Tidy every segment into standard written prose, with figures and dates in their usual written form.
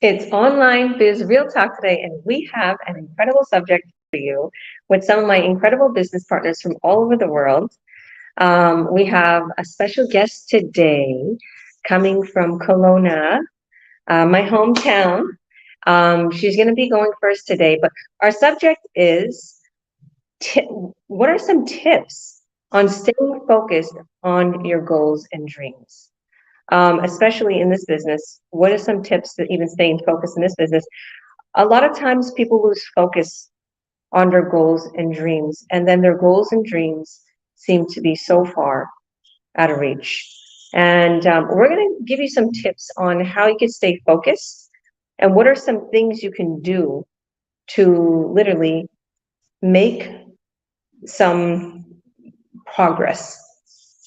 It's Online Biz Real Talk today, and we have an incredible subject for you with some of my incredible business partners from all over the world. We have a special guest today coming from Kelowna, my hometown. She's going to be going first today, but our subject is ti what are some tips on staying focused on your goals and dreams? Especially in this business, what are some tips that even staying focused in this business? A lot of times people lose focus on their goals and dreams, and then their goals and dreams seem to be so far out of reach. And we're going to give you some tips on how you can stay focused and what are some things you can do to literally make some progress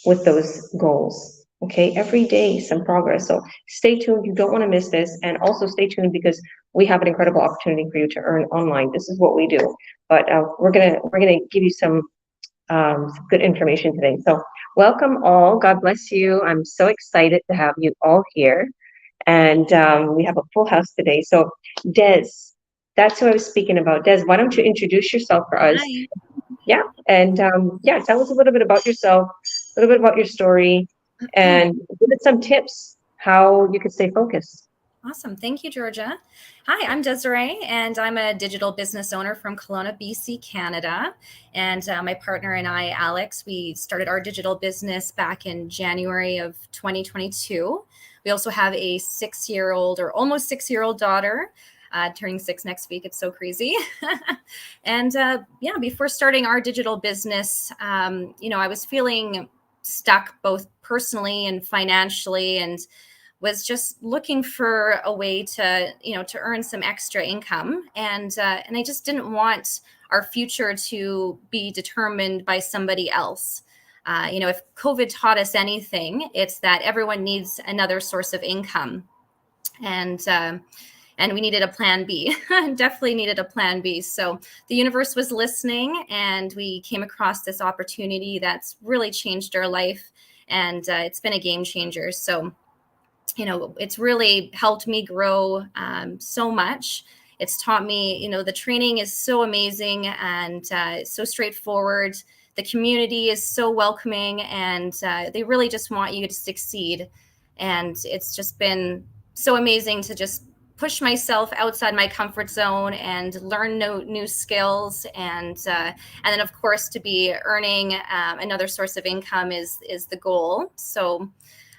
with those goals. Okay, every day some progress. So stay tuned. You don't want to miss this, and also stay tuned because we have an incredible opportunity for you to earn online. This is what we do, but we're gonna give you some good information today. So welcome all. God bless you. I'm so excited to have you all here, and we have a full house today. So Des, that's who I was speaking about. Des, why don't you introduce yourself for us? Hi. Yeah, and yeah, tell us a little bit about yourself, a little bit about your story, and give us some tips how you can stay focused. Awesome. Thank you, Georgia. Hi, I'm Desiree, and I'm a digital business owner from Kelowna, BC, Canada. And my partner and I, Alex, we started our digital business back in January of 2022. We also have a 6-year-old or almost 6-year-old daughter. Turning 6 next week. It's so crazy. And yeah, before starting our digital business, I was feeling stuck both personally and financially, and was just looking for a way to earn some extra income, and I just didn't want our future to be determined by somebody else. If COVID taught us anything, it's that everyone needs another source of income, and we needed a plan B. Definitely needed a plan B. So the universe was listening, and we came across this opportunity that's really changed our life, and it's been a game changer. So it's really helped me grow so much. It's taught me, the training is so amazing and so straightforward. The community is so welcoming, and they really just want you to succeed. And it's just been so amazing to just push myself outside my comfort zone and learn new skills, and then of course to be earning another source of income is the goal. So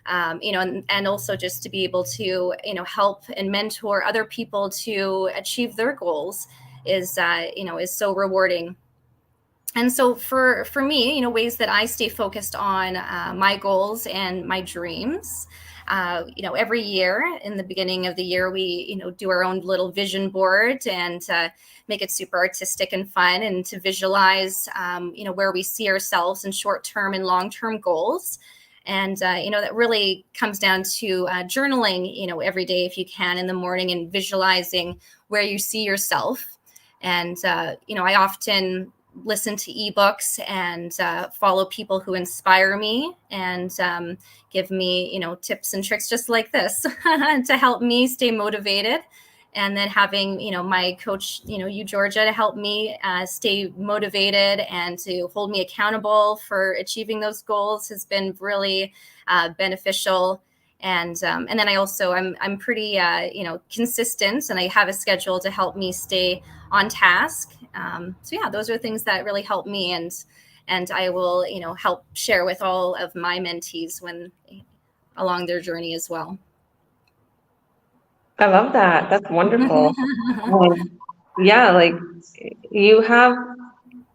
and also just to be able to, help and mentor other people to achieve their goals is so rewarding. And so for me, ways that I stay focused on my goals and my dreams. Every year in the beginning of the year, we, do our own little vision board and make it super artistic and fun, and to visualize, where we see ourselves in short-term and long-term goals. And, that really comes down to journaling, every day if you can in the morning, and visualizing where you see yourself. And, I often listen to ebooks and follow people who inspire me and give me, tips and tricks just like this to help me stay motivated. And then having, my coach, you, Georgia, to help me stay motivated and to hold me accountable for achieving those goals has been really beneficial. And then I'm pretty, consistent, and I have a schedule to help me stay on task. So yeah, those are things that really help me, and I will, help share with all of my mentees when along their journey as well. I love that. That's wonderful. Yeah, like you have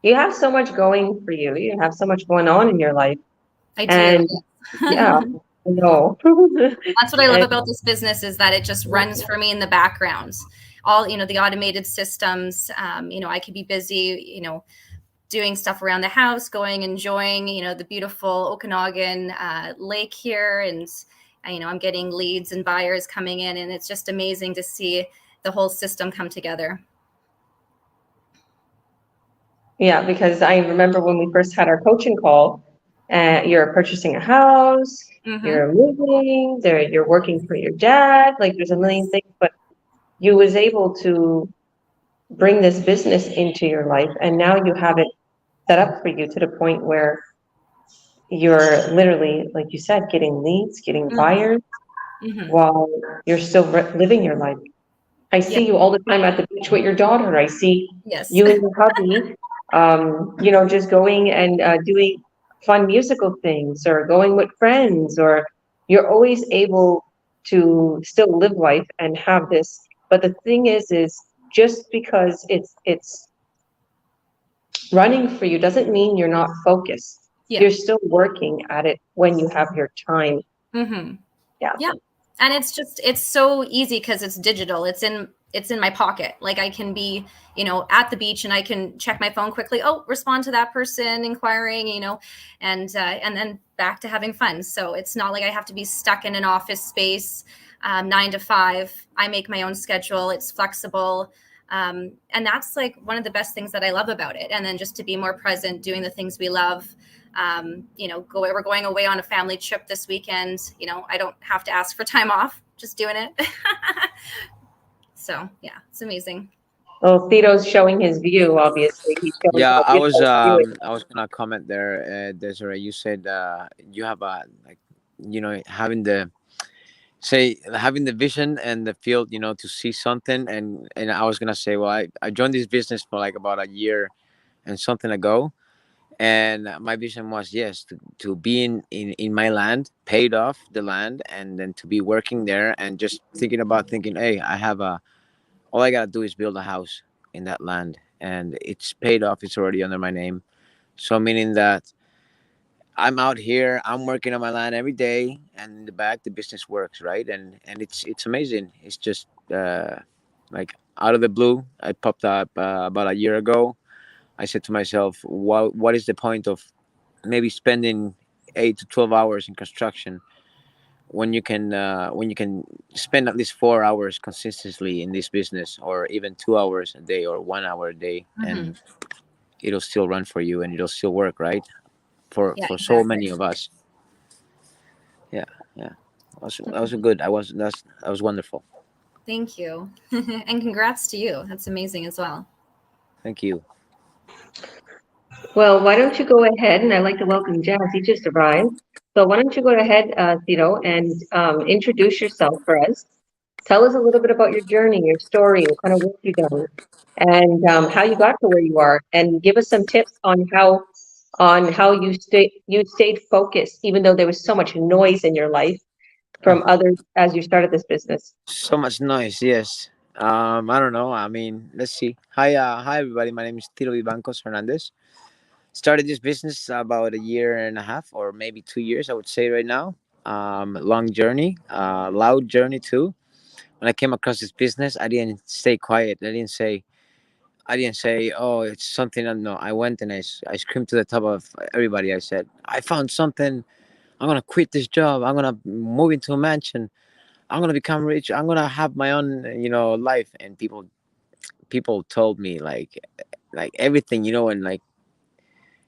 you have so much going for you. You have so much going on in your life, I do. and yeah, I know. That's what I love And about this business, is that it just runs for me in the background. All, the automated systems, I could be busy, doing stuff around the house, going, enjoying, the beautiful Okanagan lake here. And, I'm getting leads and buyers coming in, and it's just amazing to see the whole system come together. yeah, because I remember when we first had our coaching call, you're purchasing a house, Mm-hmm. you're moving, you're working for your dad, like there's a million things, but you was able to bring this business into your life, and now you have it set up for you to the point where you're literally, like you said, getting leads, getting Mhm. buyers Mhm. while you're still living your life. I Yeah. see you all the time at the beach with your daughter. I see Yes. you and your hubby, just going and doing fun musical things or going with friends, or you're always able to still live life and have this. But the thing is just because it's running for you doesn't mean you're not focused. Yeah. You're still working at it when you have your time. Mhm. Yeah. Yeah. And it's so easy because it's digital. It's in my pocket. Like I can be, at the beach and I can check my phone quickly. Oh, respond to that person inquiring, and then back to having fun. So it's not like I have to be stuck in an office space, 9 to 5. I make my own schedule. It's flexible. And that's like one of the best things that I love about it. And then just to be more present, doing the things we love. We're going away on a family trip this weekend. I don't have to ask for time off, just doing it. So yeah, it's amazing. Well, Tito's showing his view, obviously. He's showing Yeah, how beautiful his view is. I was gonna comment there, Desiree. You said you have a like, having the vision and the field, to see something, and I was gonna say, well, I joined this business for like about a year and something ago, and my vision was, yes, to be in my land, paid off the land, and then to be working there and just thinking, hey, I have a all I gotta do is build a house in that land, and it's paid off. It's already under my name. So meaning that I'm out here, I'm working on my land every day, and in the back the business works, right? And it's amazing. It's just like out of the blue, I popped up about a year ago. I said to myself, what is the point of maybe spending 8 to 12 hours in construction when you can spend at least 4 hours consistently in this business, or even 2 hours a day or 1 hour a day, Hmm. and it'll still run for you and it'll still work, right? for Yeah, for so exactly. many of us. Yeah, yeah. That was a good. That was wonderful. Thank you. And congrats to you. That's amazing as well. Thank you. Well, why don't you go ahead, and I'd like to welcome Jazz. He just arrived. So why don't you go ahead, Tito, and introduce yourself for us. Tell us a little bit about your journey, your story, what kind of work you've done, and how you got to where you are, and give us some tips on how you stayed focused, even though there was so much noise in your life Oh, from others as you started this business. so much noise. Yes. I don't know. I mean, let's see. Hi everybody. My name is Tiro Vivancos Hernandez. Started this business about a year and a half, or maybe 2 years, I would say right now. Long journey, loud journey too. When I came across this business, I didn't stay quiet. I didn't say, oh, it's something. No, I went and I screamed to the top of everybody. I said, I found something. I'm gonna quit this job. I'm gonna move into a mansion. I'm gonna become rich. I'm gonna have my own, life. And people told me like everything, and like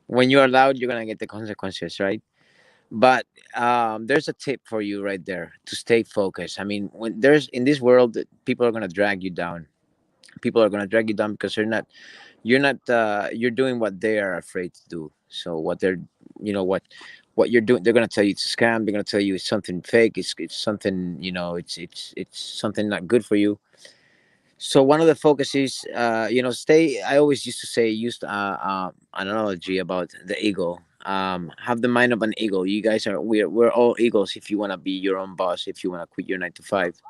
when you are loud, you're gonna get the consequences, right? But there's a tip for you right there to stay focused. I mean, when there's in this world, people are gonna drag you down. People are gonna drag you down because you're doing what they are afraid to do. So what they're you know what you're doing, they're going to tell you it's a scam. They're going to tell you it's something fake. It's something, it's something not good for you. So one of the focuses, stay. I always used to say, an analogy about the eagle. Have the mind of an eagle. You guys we're all eagles. If you want to be your own boss, if you want to quit your 9 to 5,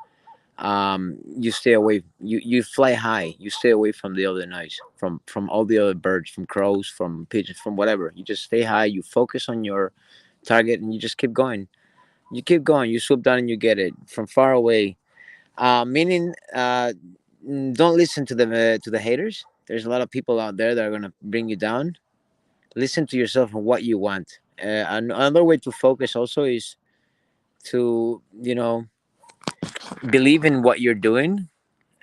you stay away. You fly high. You stay away from the other noise, from all the other birds, from crows, from pigeons, from whatever. You just stay high. You focus on your target, and you just keep going. You keep going. You swoop down and you get it from far away. Meaning, don't listen to the haters. There's a lot of people out there that are gonna bring you down. Listen to yourself and what you want. Another way to focus also is to believe in what you're doing,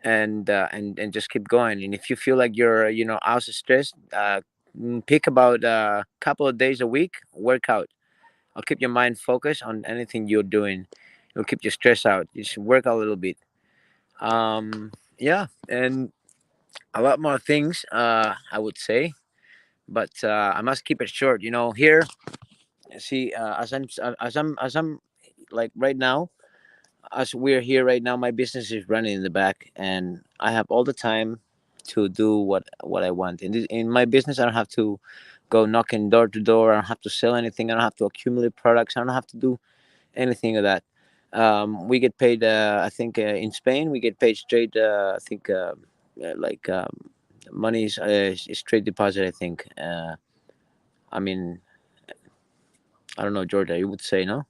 and just keep going. And if you feel like you're out of stress, pick about a couple of days a week workout. I'll keep your mind focused on anything you're doing. It'll keep your stress out. You should work out a little bit. yeah, and a lot more things, I would say, but I must keep it short. Here, see, as I'm like right now, as we're here right now, my business is running in the back, and I have all the time to do what I want. In my business, I don't have to go knocking door to door. I don't have to sell anything. I don't have to accumulate products. I don't have to do anything of that. We get paid. I think in Spain we get paid straight. I think like money is straight deposit. I think. I mean, I don't know, Georgia. You would say no?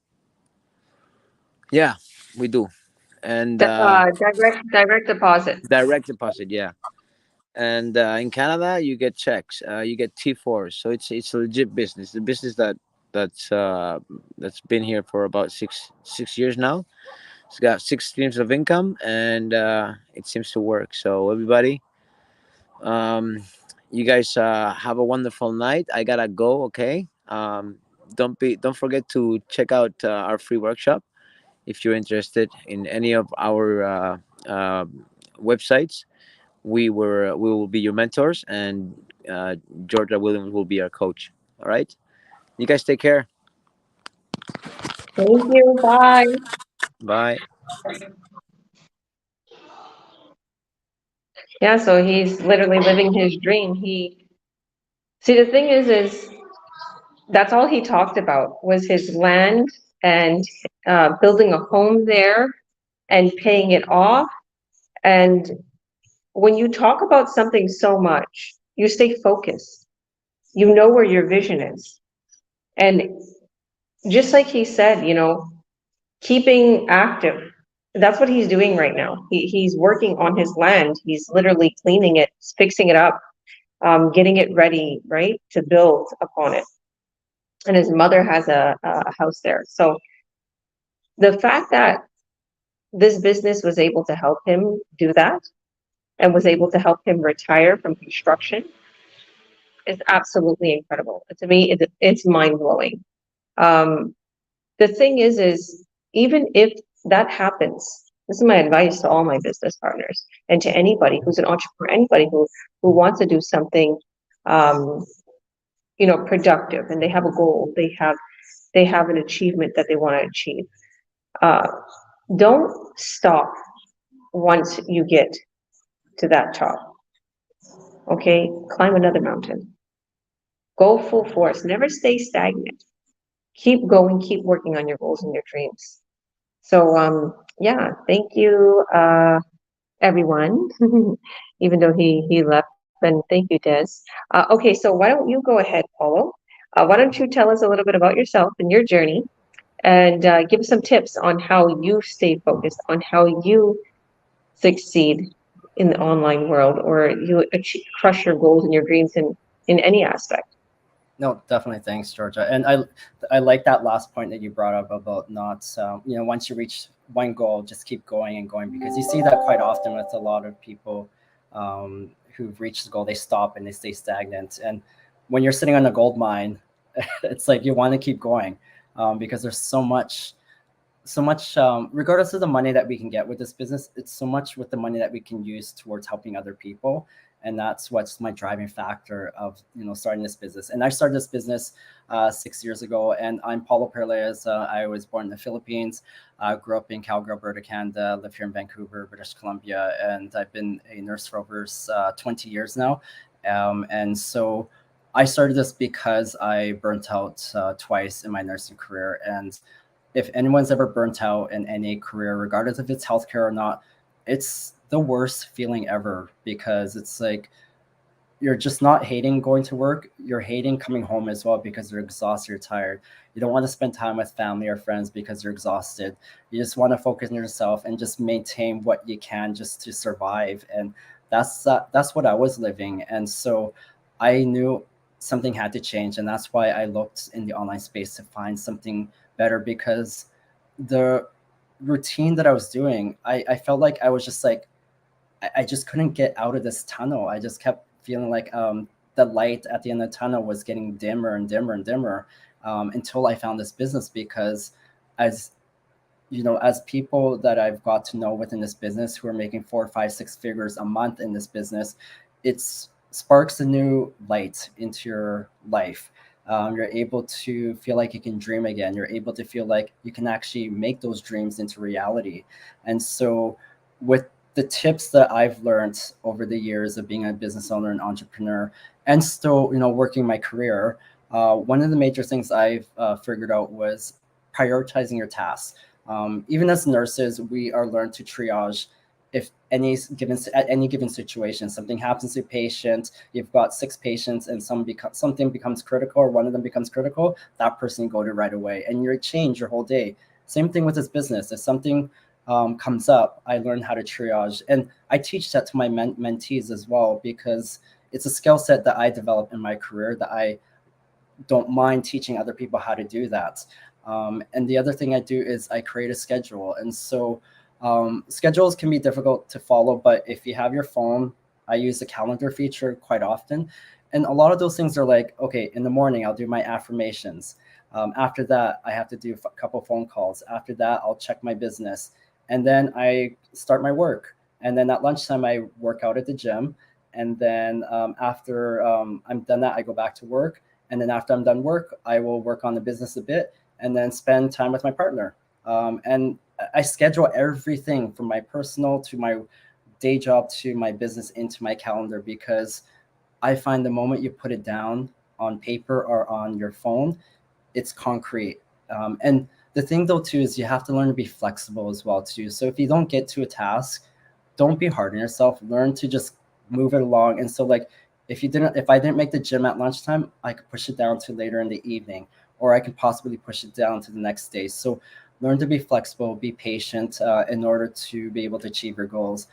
Yeah, we do, and Direct deposit. direct deposit. Yeah, and in Canada you get checks. You get T4s, so it's a legit business. The business that's been here for about six years now. It's got six streams of income, and it seems to work. So everybody, um, you guys have a wonderful night. I gotta go. Okay. Don't forget to check out our free workshop if you're interested in any of our websites. We will be your mentors, and Georgia Williams will be our coach. All right. You guys take care. Thank you. Bye. Bye. Yeah, so he's literally living his dream. See, the thing is that's all he talked about was his land and building a home there and paying it off. And when you talk about something so much, you stay focused. You know where your vision is. And just like he said, keeping active. That's what he's doing right now. He's working on his land. He's literally cleaning it, fixing it up, getting it ready, right, to build upon it. And his mother has a house there. So the fact that this business was able to help him do that and was able to help him retire from construction is absolutely incredible. To me, it's mind blowing. Um, the thing is even if that happens, this is my advice to all my business partners and to anybody who's an entrepreneur, anybody who wants to do something, um, productive, and they have a goal, they have an achievement that they want to achieve. Uh, don't stop once you get to that top. Okay, climb another mountain. Go full force. Never stay stagnant. Keep going. Keep working on your goals and your dreams. So, yeah, thank you, everyone. Even though he left, and thank you, Des. Okay, so why don't you go ahead, Paulo? Why don't you tell us a little bit about yourself and your journey, and give us some tips on how you stay focused, on how you succeed in the online world, or you crush your goals and your dreams in any aspect. No, definitely. Thanks, Georgia. And I like that last point that you brought up about not, once you reach one goal, just keep going and going, because you see that quite often with a lot of people who've reached the goal, they stop and they stay stagnant. And when you're sitting on a gold mine, it's like you want to keep going because there's so much regardless of the money that we can get with this business, it's so much with the money that we can use towards helping other people. And that's what's my driving factor of starting this business. And I started this business 6 years ago. And I'm Paulo Perlez. I was born in the Philippines, grew up in Calgary, Alberta, Canada, live here in Vancouver, British Columbia, and I've been a nurse for over 20 years now. And so I started this because I burnt out twice in my nursing career. And if anyone's ever burnt out in any career, regardless if it's healthcare or not, it's the worst feeling ever, because it's like you're just not hating going to work, you're hating coming home as well, because you're exhausted, you're tired. You don't want to spend time with family or friends because you're exhausted. You just want to focus on yourself and just maintain what you can just to survive. And that's what I was living. And so I knew something had to change, and that's why I looked in the online space to find something better, because the routine that I was doing, I felt like I was just like, I just couldn't get out of this tunnel. I just kept feeling like the light at the end of the tunnel was getting dimmer and dimmer and dimmer until I found this business, because as as people that I've got to know within this business who are making 4, 5, 6 figures a month in this business, it's sparks a new light into your life. You're able to feel like you can dream again. You're able to feel like you can actually make those dreams into reality. And so, with the tips that I've learned over the years of being a business owner and entrepreneur, and still, working my career, one of the major things I've figured out was prioritizing your tasks. Even as nurses, we are learned to triage. If at any given situation, something happens to a patient, you've got 6 patients, and something becomes critical, or one of them becomes critical, that person go to right away, and you change your whole day. Same thing with this business. If something comes up, I learn how to triage, and I teach that to my mentees as well, because it's a skill set that I developed in my career that I don't mind teaching other people how to do that. And the other thing I do is I create a schedule. And so schedules can be difficult to follow, but if you have your phone, I use the calendar feature quite often. And a lot of those things are like, okay, in the morning, I'll do my affirmations. After that, I have to do a couple phone calls. After that, I'll check my business. And then I start my work. And then at lunchtime, I work out at the gym. And then after I'm done that, I go back to work. And then after I'm done work, I will work on the business a bit and then spend time with my partner. And I schedule everything from my personal to my day job to my business into my calendar, because I find the moment you put it down on paper or on your phone, it's concrete. And the thing though too is you have to learn to be flexible as well too. So if you don't get to a task, don't be hard on yourself. Learn to just move it along. And so like if I didn't make the gym at lunchtime, I could push it down to later in the evening, or I can possibly push it down to the next day. So learn to be flexible, be patient in order to be able to achieve your goals.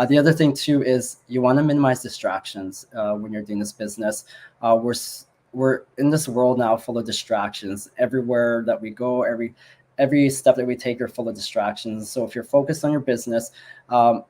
The other thing too is you want to minimize distractions when you're doing this business. We're in this world now full of distractions. Everywhere that we go, every step that we take are full of distractions. So if you're focused on your business, when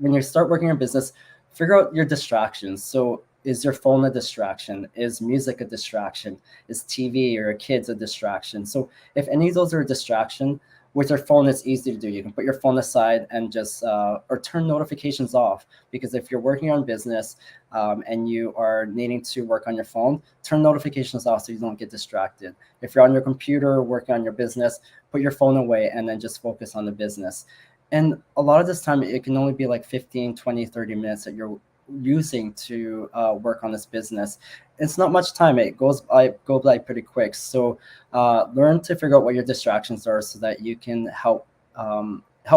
you start working your business, figure out your distractions. So is your phone a distraction? Is music a distraction? Is TV or kids a distraction? So if any of those are a distraction, with your phone, it's easy to do. You can put your phone aside and just or turn notifications off. Because if you're working on business and you are needing to work on your phone, turn notifications off so you don't get distracted. If you're on your computer working on your business, put your phone away and then just focus on the business. And a lot of this time, it can only be like 15, 20, 30 minutes that you're using to work on this business. It's not much time. It goes by pretty quick. So learn to figure out what your distractions are so that you can help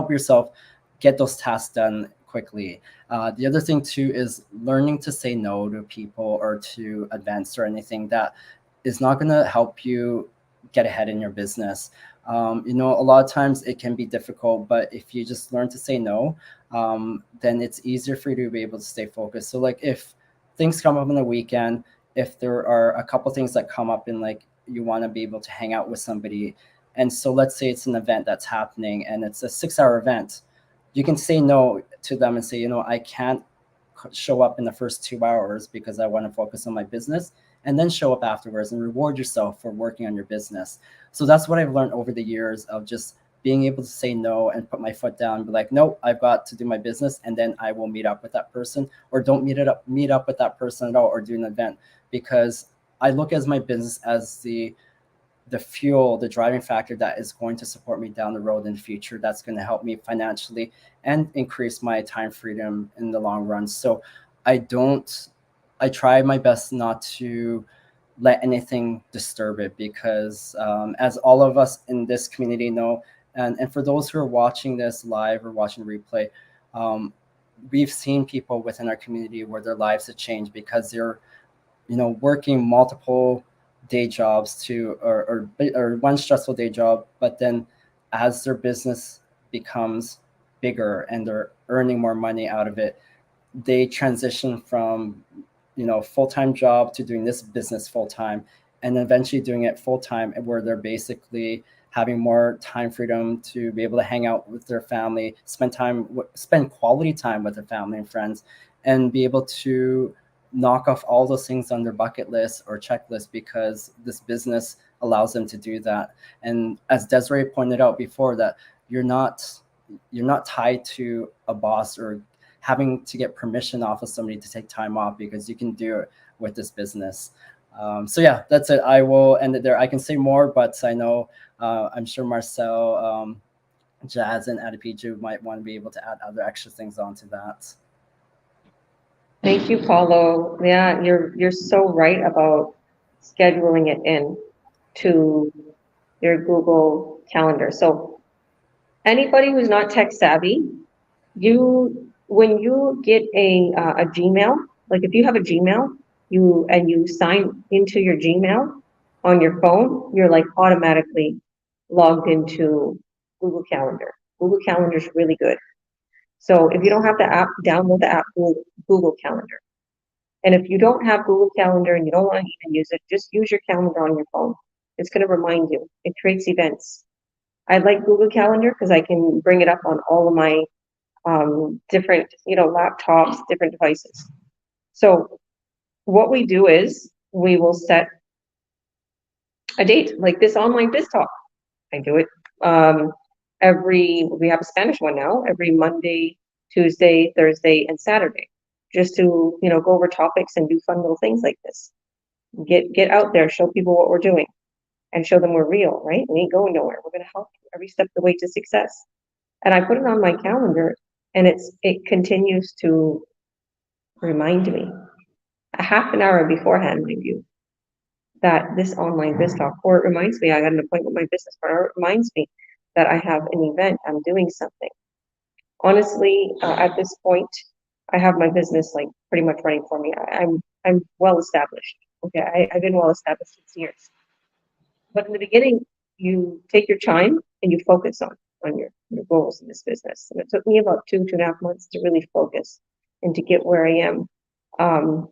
yourself get those tasks done quickly. The other thing too is learning to say no to people or to events or anything that is not going to help you get ahead in your business. A lot of times it can be difficult, but if you just learn to say no, then it's easier for you to be able to stay focused. So like if things come up on the weekend, if there are a couple things that come up and like you want to be able to hang out with somebody, and so let's say it's an event that's happening and it's a 6-hour event, you can say no to them and say, I can't show up in the first 2 hours because I want to focus on my business, and then show up afterwards and reward yourself for working on your business. So that's what I've learned over the years of just being able to say no and put my foot down and be like, no, I've got to do my business, and then I will meet up with that person, or don't meet up with that person at all, or do an event, because I look at my business as the fuel, the driving factor that is going to support me down the road in the future. That's going to help me financially and increase my time freedom in the long run. So I try my best not to let anything disturb it, because as all of us in this community know, and for those who are watching this live or watching replay, we've seen people within our community where their lives have changed because they're working multiple day jobs or one stressful day job, but then as their business becomes bigger and they're earning more money out of it, they transition from full-time job to doing this business full-time, and eventually doing it full-time, where they're basically having more time freedom to be able to hang out with their family, spend quality time with their family and friends, and be able to knock off all those things on their bucket list or checklist because this business allows them to do that. And as Desiree pointed out before, that you're not tied to a boss or having to get permission off of somebody to take time off, because you can do it with this business. So yeah, that's it. I will end it there. I can say more, but I know I'm sure Marcel, Jazz, and Adipiju might want to be able to add other extra things onto that. Thank you, Paulo. Yeah, you're so right about scheduling it in to your Google Calendar. So anybody who's not tech savvy, when you get a Gmail, like if you have a Gmail, you sign into your Gmail on your phone, you're like automatically logged into Google Calendar. Google Calendar is really good. So if you don't have the app, download the app, Google Calendar. And if you don't have Google Calendar and you don't want to even use it, just use your calendar on your phone. It's going to remind you. It creates events. I like Google Calendar because I can bring it up on all of my different, laptops, different devices. So what we do is we will set a date, like this online biz talk. I do it we have a Spanish one now, every Monday, Tuesday, Thursday, and Saturday, just to, go over topics and do fun little things like this. Get out there, show people what we're doing, and show them we're real, right? We ain't going nowhere. We're going to help you every step of the way to success. And I put it on my calendar, and it continues to remind me a half an hour beforehand, mind you, that this online biz talk, or it reminds me I got an appointment with my business partner, or it reminds me that I have an event, I'm doing something. Honestly, at this point, I have my business like pretty much running for me. I'm well established. Okay, I've been well established 6 years. But in the beginning, you take your time and you focus on your goals in this business. And it took me about 2.5 months to really focus and to get where I am.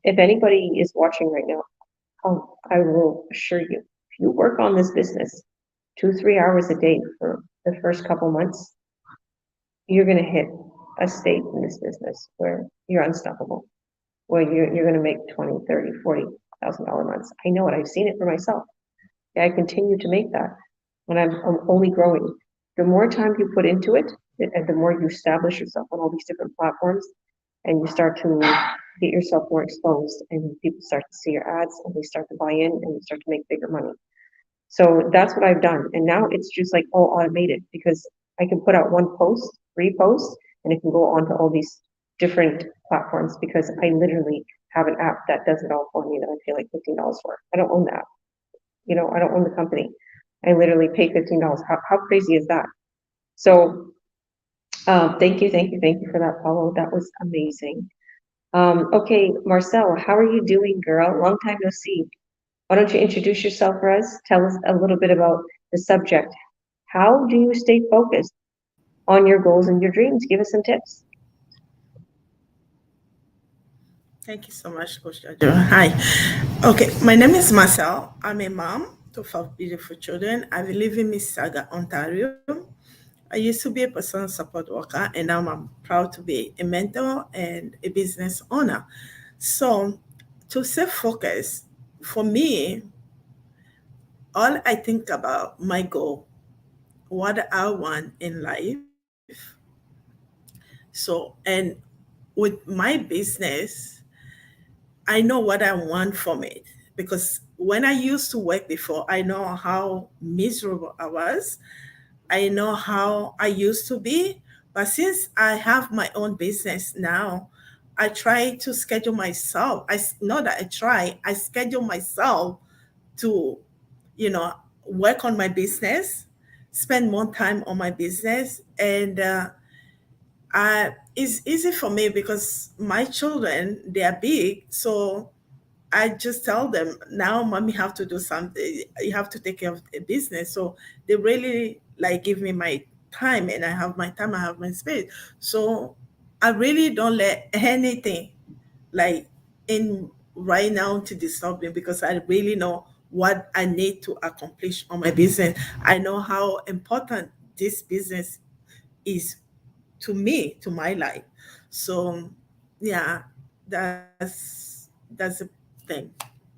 If anybody is watching right now, I will assure you, if you work on this business 2-3 hours a day for the first couple months, you're going to hit a state in this business where you're unstoppable, where you're going to make $20,000, $30,000, $40,000 months. I know it. I've seen it for myself. I continue to make that, and I'm only growing. The more time you put into it, and the more you establish yourself on all these different platforms, and you start to get yourself more exposed, and people start to see your ads, and they start to buy in, and you start to make bigger money. So that's what I've done, and now it's just like all automated, because I can put out one post, repost, and it can go on to all these different platforms, because I literally have an app that does it all for me that I pay like $15 for. I don't own the app. I don't own the company. I literally pay $15. How crazy is that? So thank you for that, Paulo. That was amazing. Okay, Marcel, how are you doing, girl? Long time no see. Why don't you introduce yourself for us? Tell us a little bit about the subject. How do you stay focused on your goals and your dreams? Give us some tips. Thank you so much, Coach Jojo. Hi. Okay, my name is Marcel. I'm a mom to 5 beautiful children. I live in Mississauga, Ontario. I used to be a personal support worker, and now I'm proud to be a mentor and a business owner. So, to stay focused, for me, all I think about my goal, what I want in life. So, and with my business, I know what I want from it, because when I used to work before, I know how miserable I was. I know how I used to be. But since I have my own business now, I try to schedule myself. Not that I try, I schedule myself to, work on my business, spend more time on my business. And it's easy for me because my children, they are big. So I just tell them, now mommy have to do something. You have to take care of the business. So they really like give me my time, and I have my time, I have my space. So I really don't let anything like in right now to disturb me, because I really know what I need to accomplish on my business. I know how important this business is to me, to my life. So yeah, That's the thing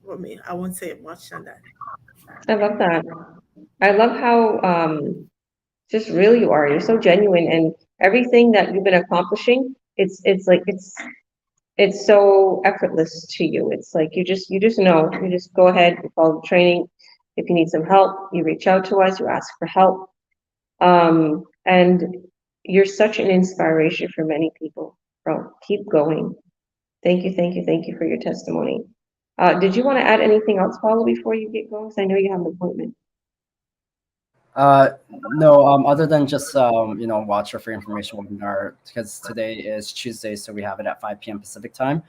for me. I won't say much on that. I love that. I love how just real you are. You're so genuine, and everything that you've been accomplishing, it's like it's so effortless to you. It's like you just know. You just go ahead, you follow the training. If you need some help, you reach out to us, you ask for help. And you're such an inspiration for many people. Bro, keep going. Thank you, thank you, thank you for your testimony. Did you want to add anything else, Paulo, before you get going? 'Cause I know you have an appointment. No, other than just watch our free information webinar because today is Tuesday, so we have it at 5 p.m. Pacific time.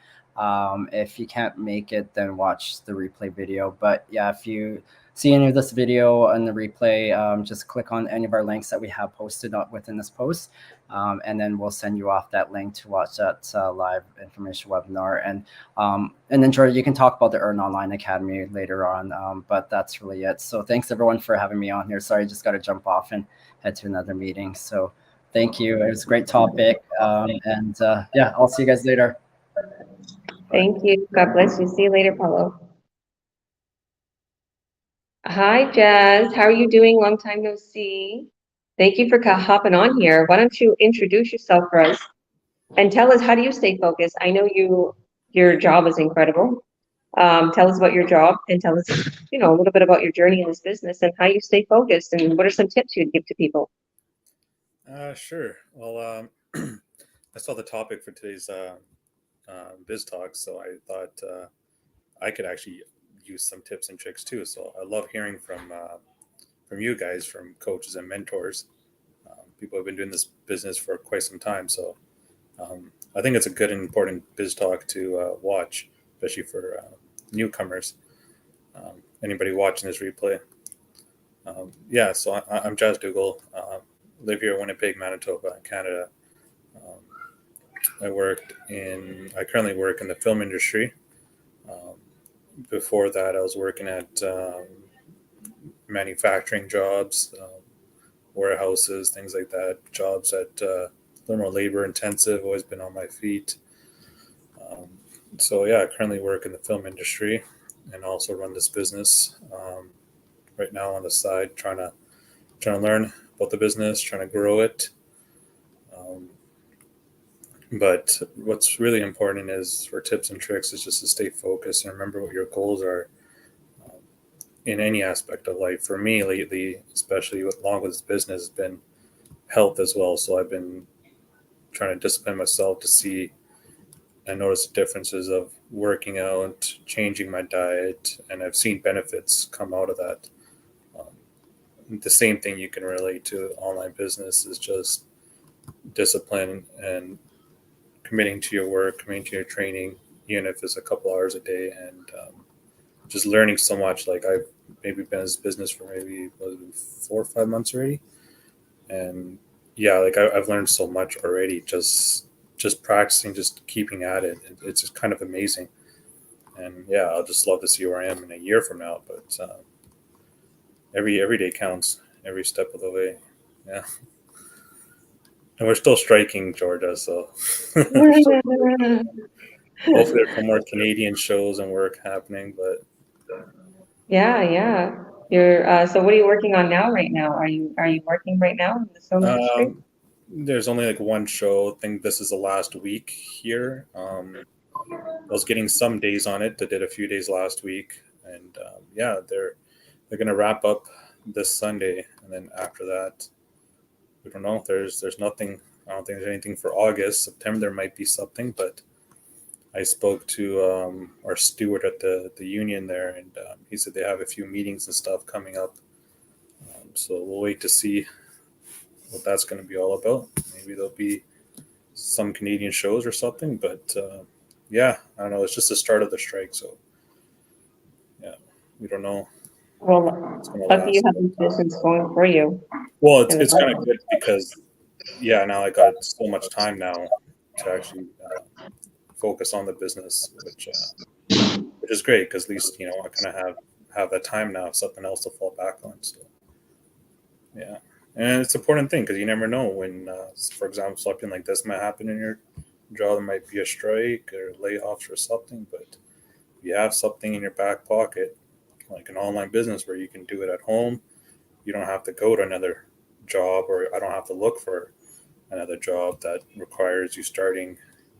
If you can't make it, then watch the replay video. But yeah, if you see any of this video and the replay, just click on any of our links that we have posted up within this post, and then we'll send you off that link to watch that live information webinar. And then Jordan, you can talk about the Earn Online Academy later on, but that's really it. So thanks everyone for having me on here. Sorry, I just got to jump off and head to another meeting. So thank you. It was a great topic. Yeah, I'll see you guys later. Thank you. God bless you. See you later, Paulo. Hi, Jazz. How are you doing? Long time no see. Thank you for hopping on here. Why don't you introduce yourself for us and tell us, how do you stay focused? I know your job is incredible. Tell us about your job and tell us, a little bit about your journey in this business and how you stay focused and what are some tips you'd give to people? Sure. Well, I saw the topic for today's Biz Talk, so I thought I could actually use some tips and tricks too. So I love hearing from you guys, from coaches and mentors, people who have been doing this business for quite some time. So I think it's a good and important Biz Talk to watch, especially for newcomers. Anybody watching this replay. So I'm Jazz Dougal. Live here in Winnipeg, Manitoba, Canada. I currently work in the film industry. Before that, I was working at manufacturing jobs, warehouses, things like that. Jobs that a little more labor intensive. Always been on my feet. I currently work in the film industry and also run this business. Right now on the side, trying to learn about the business, trying to grow it. But what's really important is, for tips and tricks, is just to stay focused and remember what your goals are in any aspect of life. For me lately, especially along with this business, has been health as well. So I've been trying to discipline myself to see and notice the differences of working out, changing my diet, and I've seen benefits come out of that. The same thing you can relate to online business is just discipline and committing to your work, committing to your training, even if it's a couple hours a day, and just learning so much. Like, I've maybe been in this business for maybe 4 or 5 months already, and I've learned so much already. Just practicing, just keeping at it. It's just kind of amazing, and I'll just love to see where I am in a year from now. But every day counts, every step of the way. Yeah. And we're still striking, Georgia, so hopefully there's some more Canadian shows and work happening. But Yeah. You're so what are you working on now right now? Are you working right now in the film industry? there's only like one show. I think this is the last week here. I was getting some days on it. I did a few days last week, and they're going to wrap up this Sunday, and then after that, we don't know. There's nothing. I don't think there's anything for August. September there might be something, but I spoke to our steward at the union there, and he said they have a few meetings and stuff coming up. So we'll wait to see what that's going to be all about. Maybe there'll be some Canadian shows or something, but I don't know. It's just the start of the strike, so we don't know. Well, lucky you have this business going for you. Well, it's kind of good because now I got so much time now to actually focus on the business, which is great, because at least I kind of have that time now, something else to fall back on. So and it's an important thing, because you never know when, for example, something like this might happen in your job. There might be a strike or layoffs or something, but you have something in your back pocket, like an online business where you can do it at home, you don't have to go to another job, or I don't have to look for another job that requires you starting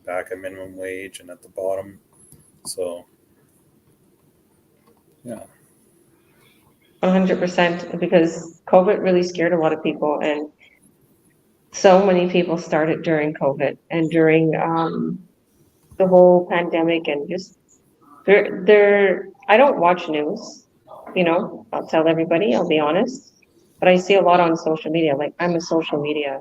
back at minimum wage and at the bottom. So, yeah. 100%, because COVID really scared a lot of people, and so many people started during COVID and during the whole pandemic, and just I don't watch news, I'll tell everybody, I'll be honest, but I see a lot on social media. Like, I'm a social media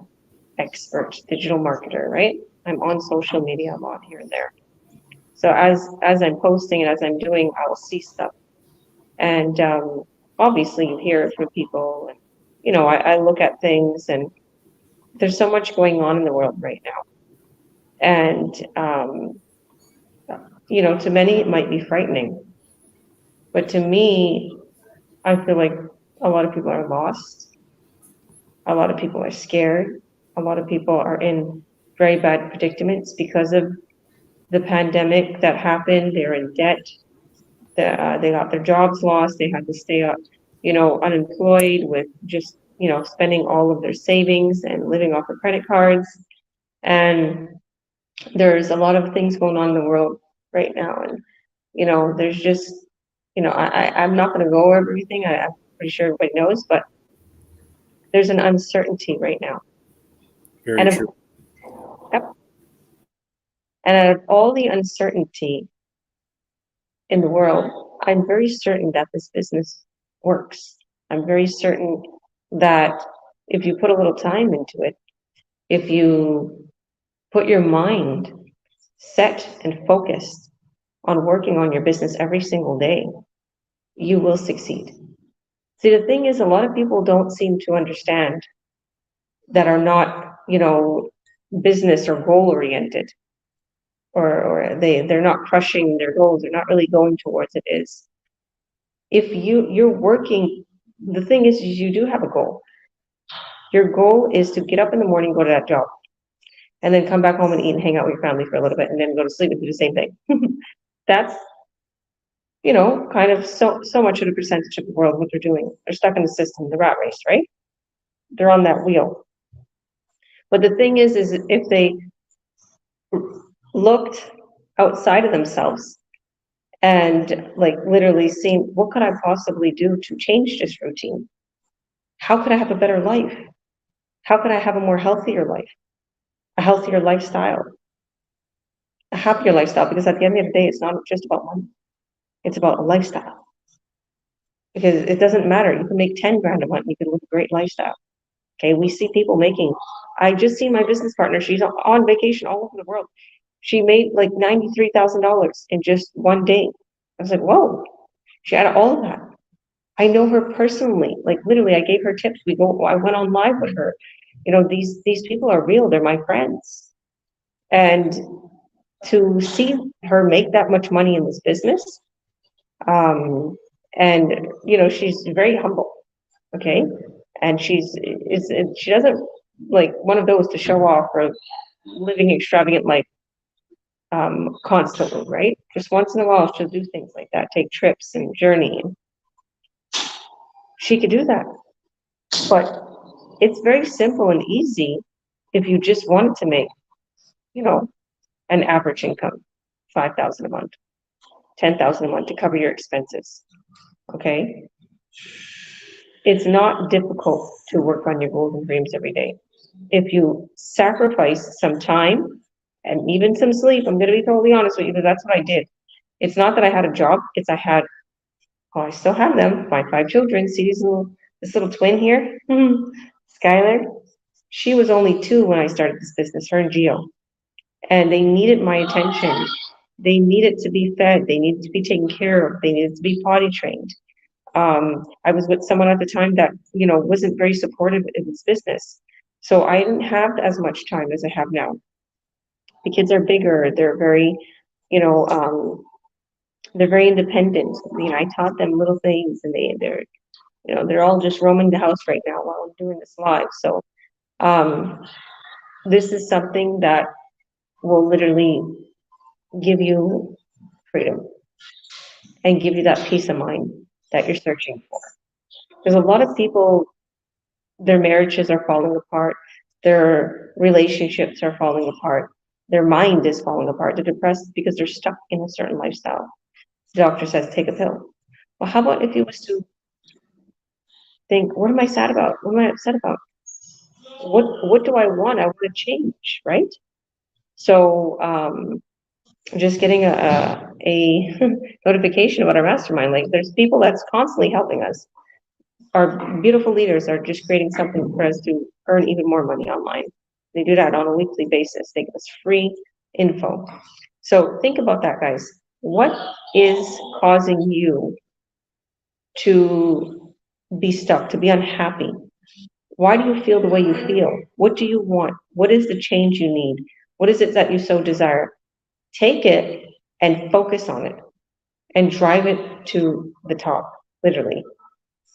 expert, digital marketer, right? I'm on social media a lot here and there. So as I'm posting and as I'm doing, I'll see stuff. And obviously you hear it from people, and I look at things, and there's so much going on in the world right now. And to many it might be frightening. But to me, I feel like a lot of people are lost. A lot of people are scared. A lot of people are in very bad predicaments because of the pandemic that happened. They're in debt. They got their jobs lost. They had to stay up, unemployed, with just, spending all of their savings and living off of credit cards. And there's a lot of things going on in the world right now. And, there's just, I'm not going to go over everything. I'm pretty sure everybody knows, but there's an uncertainty right now. Very And true. Yep. And out of all the uncertainty in the world, I'm very certain that this business works. I'm very certain that if you put a little time into it, if you put your mind set and focused on working on your business every single day, you will succeed. See, the thing is, a lot of people don't seem to understand, that are not, business or goal oriented, or they're not crushing their goals, they're not really going towards it, is if you're working, the thing is you do have a goal. Your goal is to get up in the morning, go to that job, and then come back home and eat and hang out with your family for a little bit, and then go to sleep and do the same thing. That's, kind of so much of the percentage of the world what they're doing. They're stuck in the system, the rat race, right? They're on that wheel. But the thing is if they looked outside of themselves and, like, literally seen, what could I possibly do to change this routine? How could I have a better life? How could I have a more healthier life? A healthier lifestyle? A happier lifestyle? Because at the end of the day, it's not just about money. It's about a lifestyle. Because it doesn't matter. You can make 10 grand a month. You can live a great lifestyle. Okay, we see people making. I just seen my business partner. She's on vacation all over the world. She made like $93,000 in just one day. I was like, whoa! She had all of that. I know her personally. Like, literally, I gave her tips. I went on live with her. These people are real. They're my friends. And to see her make that much money in this business, and she's very humble. Okay, and she doesn't like one of those to show off or living extravagant life constantly, right? Just once in a while she'll do things like that, take trips and journey. She could do that, but it's very simple and easy if you just wanted to make, an average income, 5,000 a month, 10,000 a month to cover your expenses. Okay, it's not difficult to work on your goals and dreams every day. If you sacrifice some time and even some sleep, I'm going to be totally honest with you, because that's what I did. It's not that I had a job, I still have them, my 5 children. See this little twin here, Skylar? She was only 2 when I started this business, her and Gio. And they needed my attention. They needed to be fed. They needed to be taken care of. They needed to be potty trained. I was with someone at the time that, wasn't very supportive in this business. So I didn't have as much time as I have now. The kids are bigger. They're very, they're very independent. I taught them little things, and they're all just roaming the house right now while I'm doing this live. So this is something that will literally give you freedom. and give you that peace of mind that you're searching for. There's a lot of people, their marriages are falling apart, their relationships are falling apart, their mind is falling apart. They're depressed because they're stuck in a certain lifestyle. The doctor says, take a pill. Well, how about if you was to think, what am I sad about? What am I upset about? What do I want? I want to change, right? So just getting a notification about our mastermind, like there's people that's constantly helping us. Our beautiful leaders are just creating something for us to earn even more money online. They do that on a weekly basis. They give us free info. So think about that, guys. What is causing you to be stuck, to be unhappy? Why do you feel the way you feel? What do you want? What is the change you need? What is it that you so desire? Take it and focus on it and drive it to the top, literally.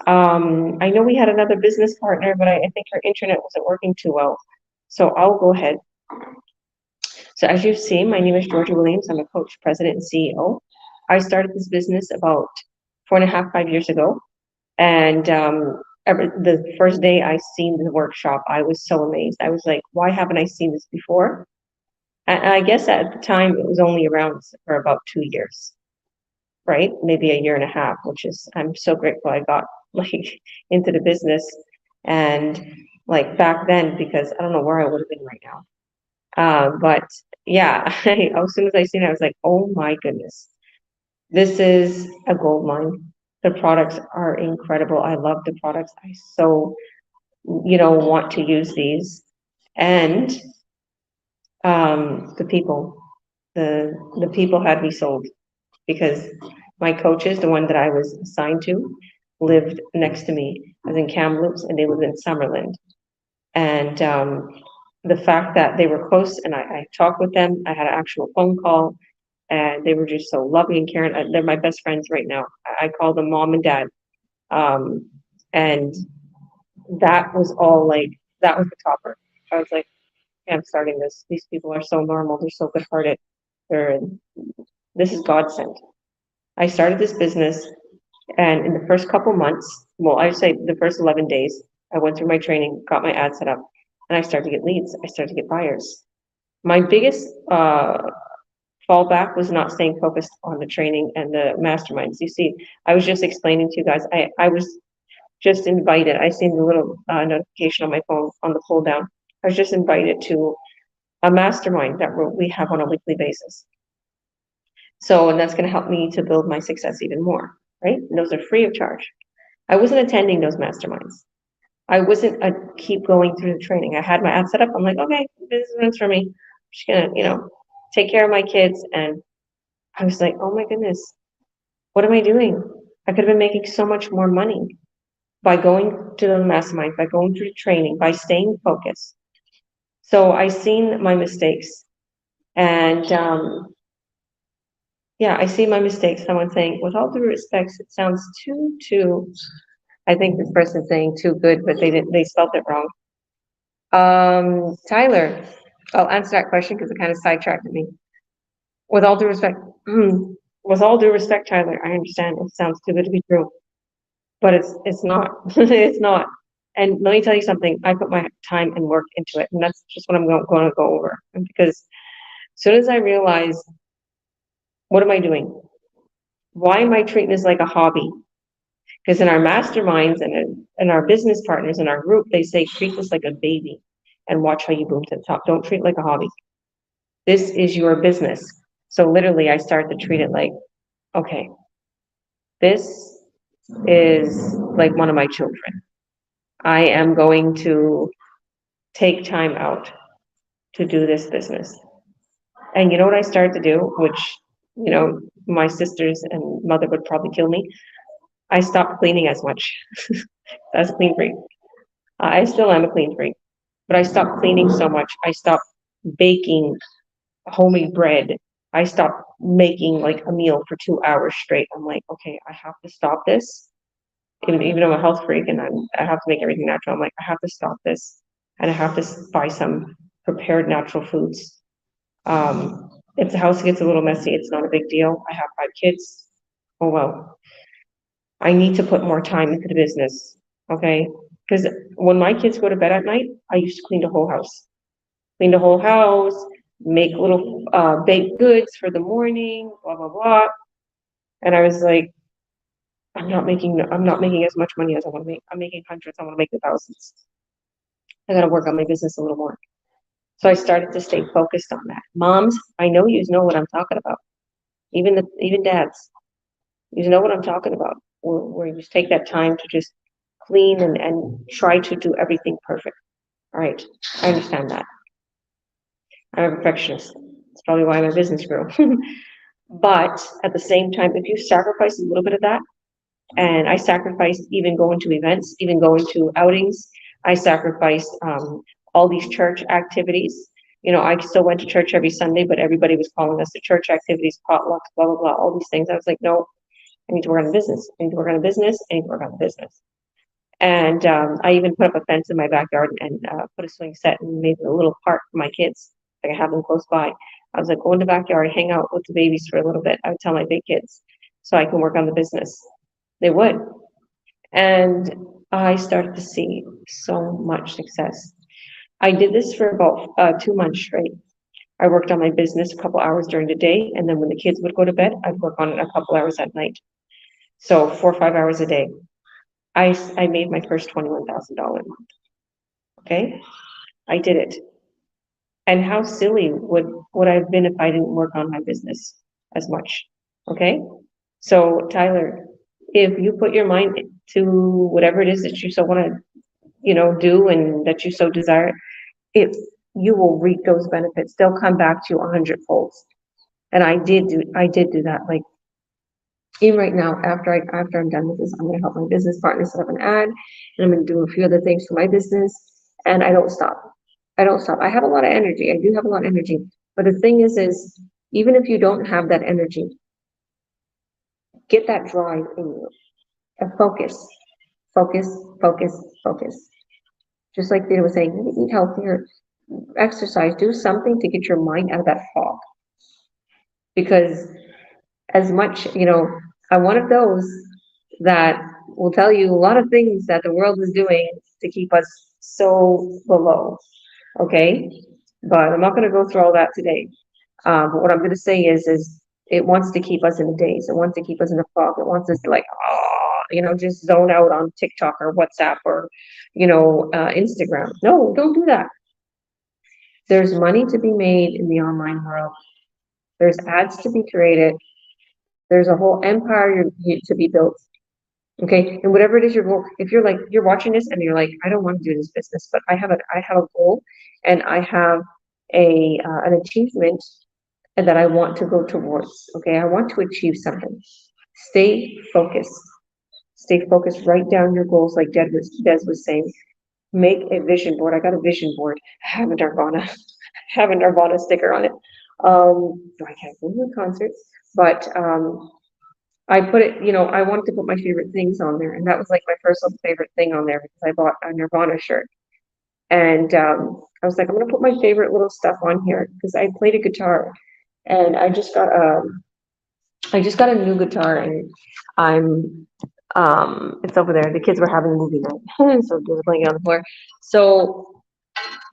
I know we had another business partner, but I think her internet wasn't working too well. So I'll go ahead. So as you've seen, my name is Georgia Williams. I'm a coach, president, and CEO. I started this business about 4.5, 5 years ago. And the first day I seen the workshop, I was so amazed. I was like, why haven't I seen this before? And I guess at the time it was only around for about 2 years, right? Maybe 1.5 years, which is, I'm so grateful I got like into the business and like back then, because I don't know where I would have been right now. But yeah, as soon as I seen it, I was like, oh my goodness, this is a gold mine. The products are incredible. I love the products. I so, want to use these. And the people had me sold, because my coaches, the one that I was assigned to, lived next to me. I was in Kamloops and they lived in Summerland. And the fact that they were close and I talked with them, I had an actual phone call, and they were just so loving and caring. They're my best friends right now. I call them mom and dad. And that was all like, that was the topper. I was like, yeah, I'm starting this. These people are so normal. They're so good-hearted. This is God sent. I started this business, and in the first couple months, well, I'd say the first 11 days, I went through my training, got my ad set up, and I started to get leads. I started to get buyers. My biggest fallback was not staying focused on the training and the masterminds. You see, I was just explaining to you guys, I was just invited. I seen the little notification on my phone on the pull down. I was just invited to a mastermind that we have on a weekly basis. So, and that's going to help me to build my success even more, right? And those are free of charge. I wasn't attending those masterminds. I wasn't keep going through the training. I had my ad set up. I'm like, okay, this is for me. I'm just gonna, take care of my kids. And I was like, oh my goodness, what am I doing? I could have been making so much more money by going to the mastermind, by going through the training, by staying focused. So I seen my mistakes, and I see my mistakes. Someone saying, with all due respect, it sounds too. I think this person's saying too good, but they spelled it wrong. Tyler, I'll answer that question because it kind of sidetracked me. With all due respect, Tyler, I understand it sounds too good to be true, but it's not. It's not. And let me tell you something. I put my time and work into it, and that's just what I'm going to go over. Because as soon as I realized, what am I doing? Why am I treating this like a hobby? Because in our masterminds and our business partners in our group, they say, treat this like a baby and watch how you boom to the top. Don't treat it like a hobby. This is your business. So literally, I started to treat it like, okay, this is like one of my children. I am going to take time out to do this business. And you know what I started to do, which, my sisters and mother would probably kill me. I stopped cleaning as much. As a clean freak. I still am a clean freak, but I stopped cleaning so much. I stopped baking homemade bread. I stopped making like a meal for 2 hours straight. I'm like, okay, I have to stop this. Even though I'm a health freak and I have to make everything natural, I'm like, I have to stop this, and I have to buy some prepared natural foods. If the house gets a little messy, it's not a big deal. I have 5 kids. oh, well, I need to put more time into the business. Okay. Because when my kids go to bed at night, I used to clean the whole house. Clean the whole house, make little baked goods for the morning, blah, blah, blah. And I was like, I'm not making as much money as I want to make. I'm making hundreds. I want to make the thousands. I got to work on my business a little more. So I started to stay focused on that. Moms, I know you know what I'm talking about. Even dads, you know what I'm talking about. Where you just take that time to just clean and try to do everything perfect. All right, I understand that. I'm a perfectionist. That's probably why my business grew. But at the same time, if you sacrifice a little bit of that, and I sacrificed even going to events, even going to outings, I sacrificed all these church activities. You know, I still went to church every Sunday, but everybody was calling us to church activities, potlucks, blah, blah, blah, all these things. I was like, no, I need to work on the business. I need to work on the business. I need to work on the business. And I even put up a fence in my backyard and put a swing set and made a little park for my kids. Like I have them close by. I was like, go in the backyard, hang out with the babies for a little bit. I would tell my big kids so I can work on the business. They would. And I started to see so much success. I did this for about 2 months straight. I worked on my business a couple hours during the day, and then when the kids would go to bed, I'd work on it a couple hours at night. So 4 or 5 hours a day. I made my first $21,000 a month. Okay, I did it. And how silly would I have been if I didn't work on my business as much? Okay, so Tyler, if you put your mind to whatever it is that you so want to, do and that you so desire, you will reap those benefits. They'll come back to you 100 folds. And I did do that. Like even right now, after I'm done with this, I'm going to help my business partner set up an ad, and I'm going to do a few other things for my business. And I don't stop. I have a lot of energy. I do have a lot of energy. But the thing is even if you don't have that energy, get that drive in you and focus. Just like they were saying, eat healthier, exercise, do something to get your mind out of that fog. Because as much, I'm one of those that will tell you a lot of things that the world is doing to keep us so below. Okay, but I'm not going to go through all that today. But what I'm going to say is it wants to keep us in the daze. It wants to keep us in the fog. It wants us to just zone out on TikTok or WhatsApp or, Instagram. No, don't do that. There's money to be made in the online world. There's ads to be created. There's a whole empire to be built. Okay, and whatever it is your goal, if you're watching this and you're like, I don't want to do this business, but I have a goal and I have an achievement and that I want to go towards. Okay, I want to achieve something. Stay focused. Write down your goals, like Des was saying. Make a vision board. I got a vision board. I have a Nirvana sticker on it. I can't go to concerts, but I put it, I wanted to put my favorite things on there, and that was like my first favorite thing on there because I bought a Nirvana shirt. And I was like, I'm gonna put my favorite little stuff on here because I played a guitar, and I just got a new guitar, and it's over there. The kids were having a movie night, so they were playing it on the floor. So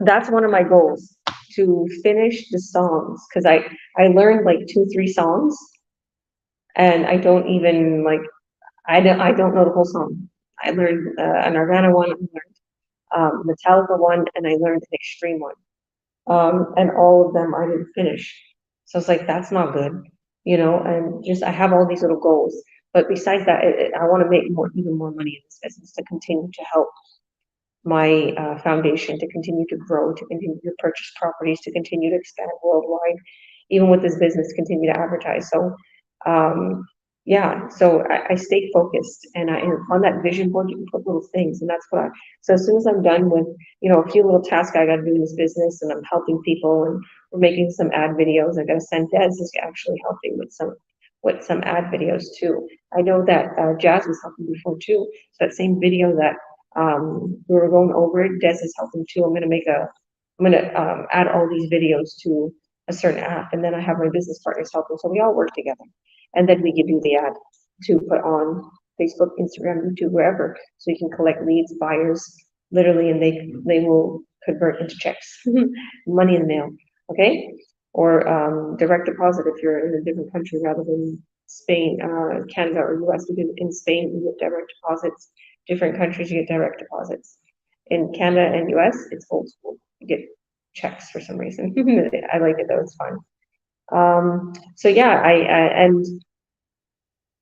that's one of my goals, to finish the songs, because I learned like 2-3 songs, and I don't even I don't know the whole song. I learned a Nirvana one, I learned Metallica one, and I learned an Extreme one, and all of them I didn't finish. So it's like, that's not good, and just I have all these little goals. But besides that, I want to make even more money in this business to continue to help my foundation, to continue to grow, to continue to purchase properties, to continue to expand worldwide, even with this business, continue to advertise. So, so I stay focused, and on that vision board, you can put little things, and that's so as soon as I'm done with, a few little tasks I got to do in this business, and I'm helping people, and we're making some ad videos. I got to send Des is actually helping with some ad videos too. I know that Jazz was helping before too. So that same video that we were going over it, Des is helping too. I'm gonna add all these videos to a certain app, and then I have my business partners helping. So we all work together, and then we give you the ad. to put on Facebook, Instagram, YouTube, wherever, so you can collect leads, buyers, literally, and they will convert into checks, money in the mail, okay? Or direct deposit if you're in a different country rather than Spain, Canada, or US. Because in Spain you get direct deposits. Different countries you get direct deposits. In Canada and US, it's old school. You get checks for some reason. I like it though; it's fun. So yeah, I and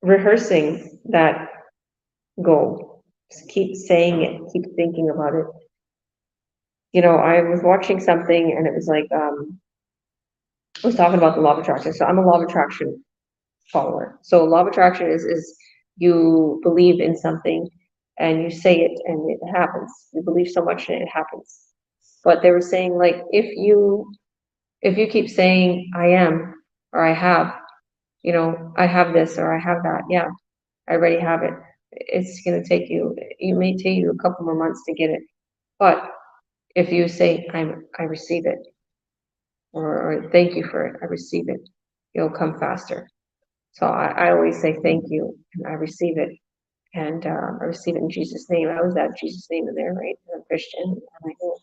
rehearsing that goal. Just keep saying it. Keep thinking about it. You know, I was watching something and it was like I was talking about the law of attraction. So I'm a law of attraction follower. So law of attraction is you believe in something and you say it and it happens. You believe so much and it happens. But they were saying, like, if you keep saying I am, or I have, you know, I have this or I have that, yeah, I already have it. It's gonna take you, it may take you a couple more months to get it. But if you say I receive it, or thank you for it, I receive it, it'll come faster. So I always say thank you and I receive it. And I receive it in Jesus' name. I always add Jesus' name in there, right? I'm a Christian. And I go,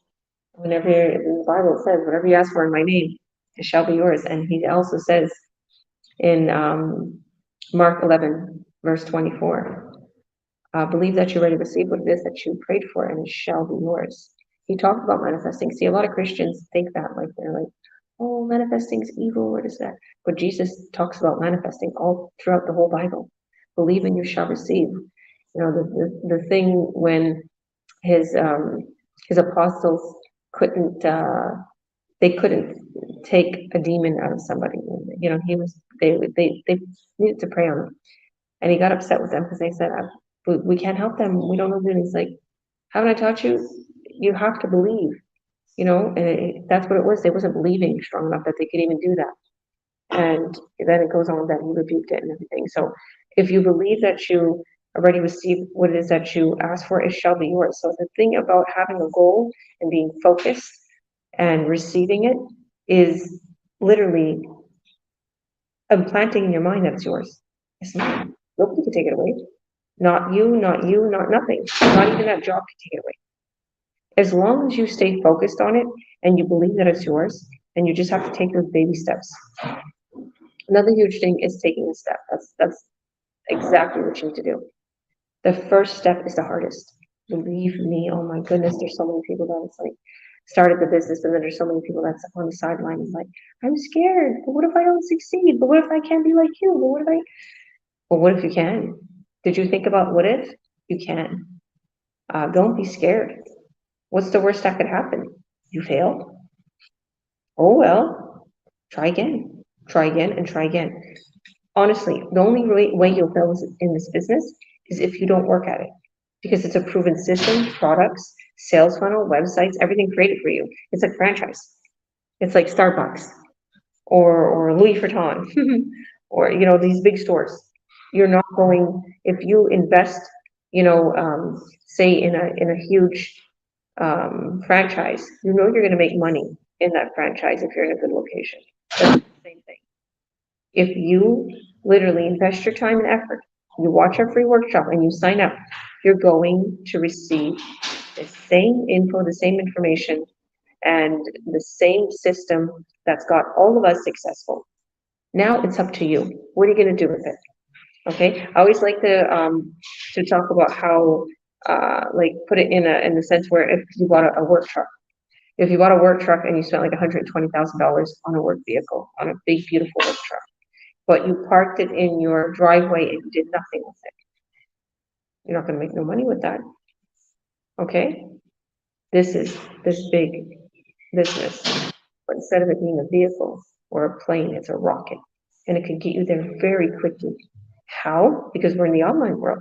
whenever in the Bible it says, whatever you ask for in my name, it shall be yours. And he also says in Mark 11, verse 24, believe that you already received what it is that you prayed for, and it shall be yours. He talked about manifesting. See, a lot of Christians think that, like, they're like, oh, manifesting is evil. What is that? But Jesus talks about manifesting all throughout the whole Bible. Believe and you shall receive. You know, the thing when his apostles couldn't they couldn't take a demon out of somebody. You know, they needed to pray on him, and he got upset with them because they said, we can't help them. We don't know them. He's like, haven't I taught you? You have to believe. You know, and that's what it was. They wasn't believing strong enough that they could even do that. And then it goes on that he rebuked it and everything. So if you believe that you already received what it is that you asked for, it shall be yours. So the thing about having a goal and being focused and receiving it is literally implanting in your mind that it's yours. It's not. Nobody can take it away. Not you, not nothing. Not even that job can take it away. As long as you stay focused on it and you believe that it's yours, and you just have to take those baby steps. Another huge thing is taking a step. That's exactly what you need to do. The first step is the hardest. Believe me, oh my goodness, there's so many people that it's like started the business, and then there's so many people that's on the sidelines like, I'm scared, but what if I don't succeed? But what if I can't be like you? But what if I Well, what if you can? Did you think about what if you can? Don't be scared. What's the worst that could happen? You fail? Oh well, try again, and try again. Honestly, the only way you'll fail in this business is if you don't work at it, because it's a proven system, products, sales funnel, websites, everything created for you. It's like franchise. It's like Starbucks or Louis Vuitton or, you know, these big stores. You're not going, if you invest, you know, say in a huge franchise, you know you're going to make money in that franchise if you're in a good location. That's the same thing. If you literally invest your time and effort, you watch our free workshop and you sign up, you're going to receive the same info, the same information, and the same system that's got all of us successful. Now it's up to you. What are you going to do with it? Okay, I always like to talk about how like put it in the sense where if you bought a work truck, if you bought a work truck and you spent like $120,000 on a work vehicle, on a big beautiful work truck, but you parked it in your driveway and you did nothing with it, you're not going to make no money with that. Okay, this is this big business, but instead of it being a vehicle or a plane, it's a rocket, and it can get you there very quickly. How? Because we're in the online world.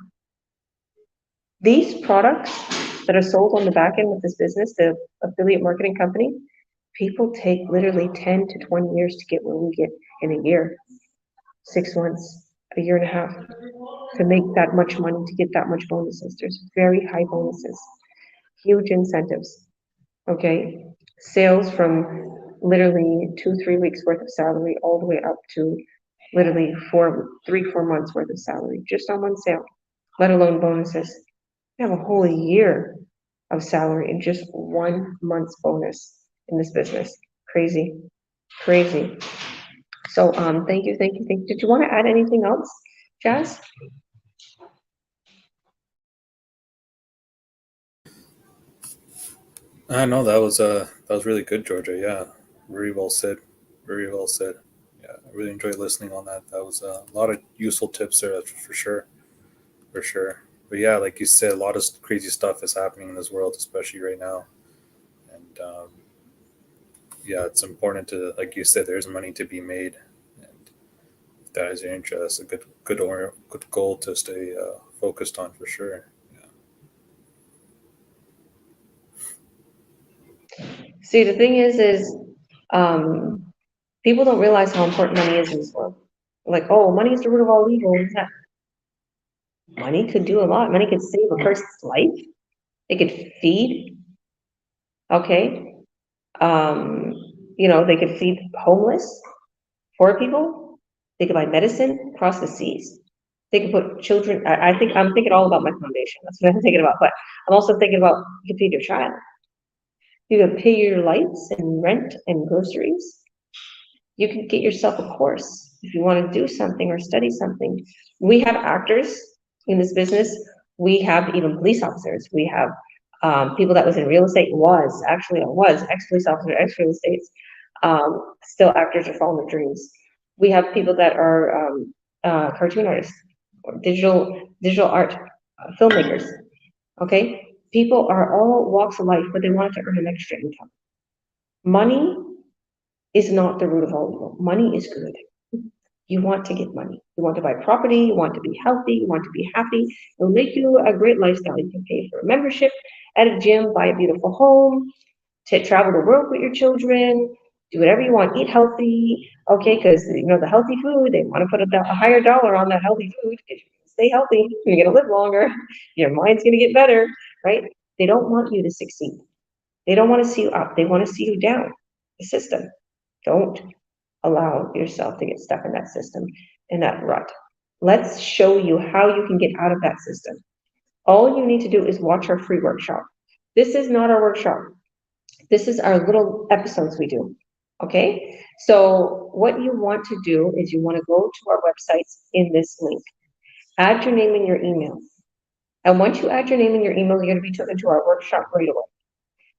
These products that are sold on the back end with this business, the affiliate marketing company, people take literally 10 to 20 years to get what we get in a year, 6 months, a year and a half, to make that much money, to get that much bonuses. There's very high bonuses, huge incentives, okay? Sales from literally 2-3 weeks worth of salary all the way up to literally 3-4 months worth of salary just on one sale, let alone bonuses. We have a whole year of salary in just 1 month's bonus in this business. Crazy, crazy. So, thank you. Did you want to add anything else, Jazz? No, that was really good, Georgia. Yeah, very well said. Very well said. Yeah, I really enjoyed listening on that. That was a lot of useful tips there, that's for sure. For sure. But yeah, like you said, a lot of crazy stuff is happening in this world, especially right now. And yeah, it's important to, like you said, there's money to be made, and if that is your interest, a good goal to stay focused on for sure. See, the thing is, people don't realize how important money is in this world. Like, oh, money is the root of all evil. Money could do a lot. Money could save a person's life. It could feed. Okay. They could feed homeless, poor people. They could buy medicine across the seas. They could put children. I'm thinking all about my foundation. That's what I'm thinking about. But I'm also thinking about you could feed your child. You could pay your lights and rent and groceries. You can get yourself a course if you want to do something or study something. We have actors in this business. We have even police officers. We have people that was in real estate, was ex-police officer, ex-real estate, still actors are following their dreams. We have people that are cartoon artists, or digital art filmmakers. Okay, people are all walks of life, but they want to earn an extra income. Money is not the root of all evil. Money is good. You want to get money. You want to buy property. You want to be healthy. You want to be happy. It'll make you a great lifestyle. You can pay for a membership at a gym, buy a beautiful home, to travel the world with your children, do whatever you want, eat healthy. Okay, because the healthy food, they want to put a higher dollar on that healthy food. If you stay healthy, you're gonna live longer. Your mind's gonna get better, right? They don't want you to succeed. They don't want to see you up. They want to see you down. The system. Don't allow yourself to get stuck in that system, in that rut. Let's show you how you can get out of that system. All you need to do is watch our free workshop. This is not our workshop. This is our little episodes we do. Okay? So what you want to do is you want to go to our websites in this link. Add your name and your email. And once you add your name and your email, you're going to be taken to our workshop right away.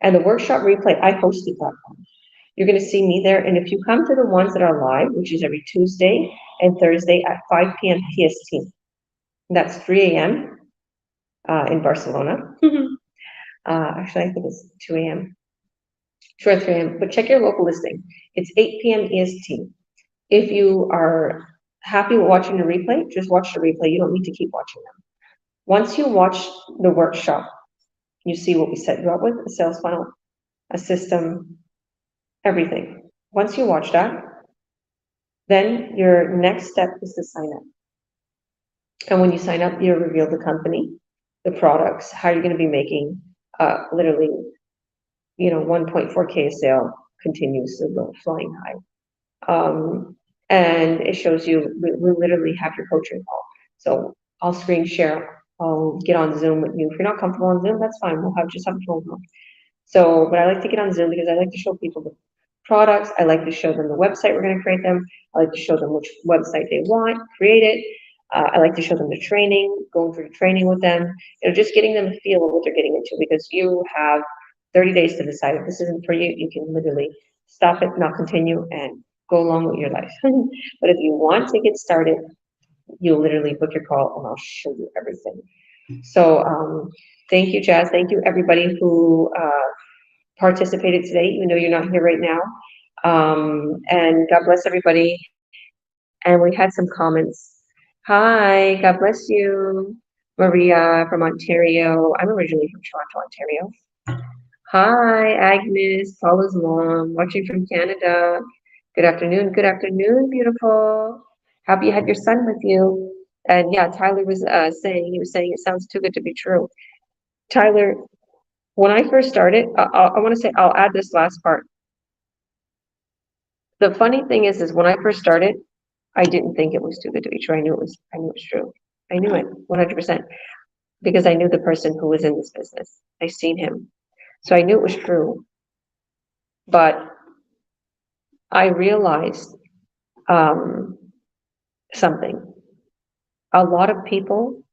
And the workshop replay, I hosted that one. You're going to see me there. And if you come to the ones that are live, which is every Tuesday and Thursday at 5 p.m. PST, that's 3 a.m. In Barcelona. Actually, I think it's 2 a.m. Sure, 3 a.m. But check your local listing. It's 8 p.m. EST. If you are happy with watching the replay, just watch the replay. You don't need to keep watching them. Once you watch the workshop, you see what we set you up with, a sales funnel, a system, everything. Once you watch that, then your next step is to sign up. And when you sign up, you'll reveal the company, the products, how you're going to be making literally, 1.4K sale continues to go flying high. And it shows you, we literally have your coaching call. So I'll screen share, I'll get on Zoom with you. If you're not comfortable on Zoom, that's fine. We'll just have a phone call. So, but I like to get on Zoom because I like to show people the products. I like to show them the website we're going to create them. I like to show them which website they want, create it. I like to show them the training, going through the training with them, just getting them a feel of what they're getting into, because you have 30 days to decide if this isn't for you. You can literally stop it, not continue, and go along with your life. But if you want to get started, you literally book your call and I'll show you everything. So thank you, Jazz. Thank you, everybody who participated today, even though you're not here right now. And God bless everybody. And we had some comments. Hi, God bless you. Maria from Ontario. I'm originally from Toronto, Ontario. Hi, Agnes, Paula's mom, watching from Canada. Good afternoon, beautiful. Happy you had your son with you. And yeah, Tyler was saying it sounds too good to be true. Tyler, when I first started, I want to say, I'll add this last part. The funny thing is when I first started, I didn't think it was too good to be true. I knew it was true. I knew it 100% because I knew the person who was in this business. I seen him. So I knew it was true. But I realized something. A lot of people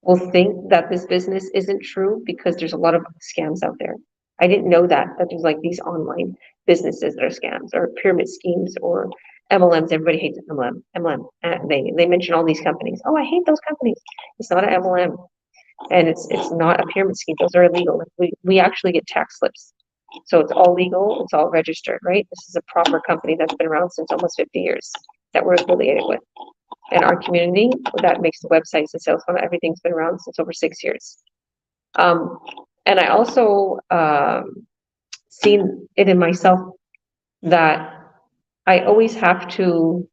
will think that this business isn't true because there's a lot of scams out there. I didn't know that there's like these online businesses that are scams or pyramid schemes or MLMs. Everybody hates MLM. They mention all these companies. Oh, I hate those companies. It's not an MLM, and it's not a pyramid scheme. Those are illegal. We actually get tax slips, so it's all legal. It's all registered, right? This is a proper company that's been around since almost 50 years that we're affiliated with. And our community, that makes the websites, the sales funnel, everything's been around since over 6 years. And I also seen it in myself that I always have to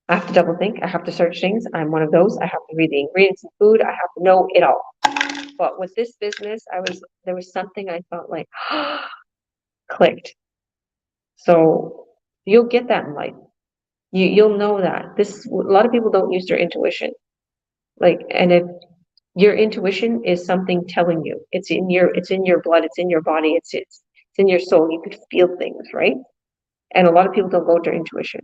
double think. I have to search things. I'm one of those. I have to read the ingredients in food. I have to know it all. But with this business, there was something I felt like clicked. So you'll get that in life. You'll know that a lot of people don't use their intuition. And if your intuition is something telling you, it's in your blood, it's in your body, it's in your soul. You could feel things, right? And a lot of people don't go with their intuition.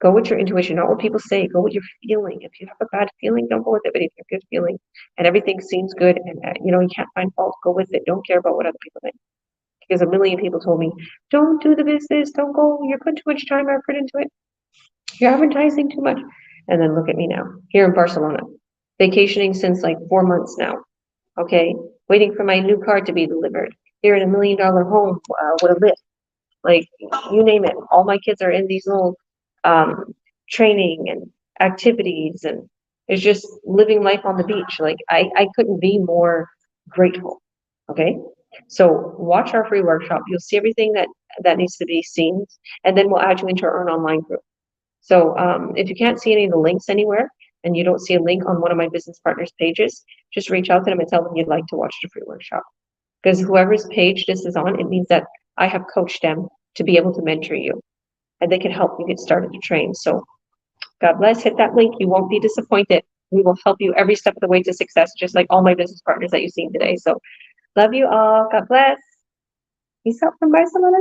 Go with your intuition, not what people say. Go with your feeling. If you have a bad feeling, don't go with it. But if you have a good feeling and everything seems good and you can't find fault, go with it. Don't care about what other people think. Because a million people told me, don't do the business, don't go. You're putting too much time and effort into it. You're advertising too much. And then look at me now, here in Barcelona, vacationing since like 4 months now. Okay, waiting for my new car to be delivered. Here in $1 million home with a lift. Like, you name it. All my kids are in these little training and activities, and it's just living life on the beach. Like, I couldn't be more grateful. Okay, so watch our free workshop. You'll see everything that needs to be seen, and then we'll add you into our online group. So if you can't see any of the links anywhere and you don't see a link on one of my business partners' pages, just reach out to them and tell them you'd like to watch the free workshop. Because whoever's page this is on, it means that I have coached them to be able to mentor you, and they can help you get started to train. So God bless, hit that link. You won't be disappointed. We will help you every step of the way to success, just like all my business partners that you've seen today. So love you all. God bless. Peace out from Barcelona.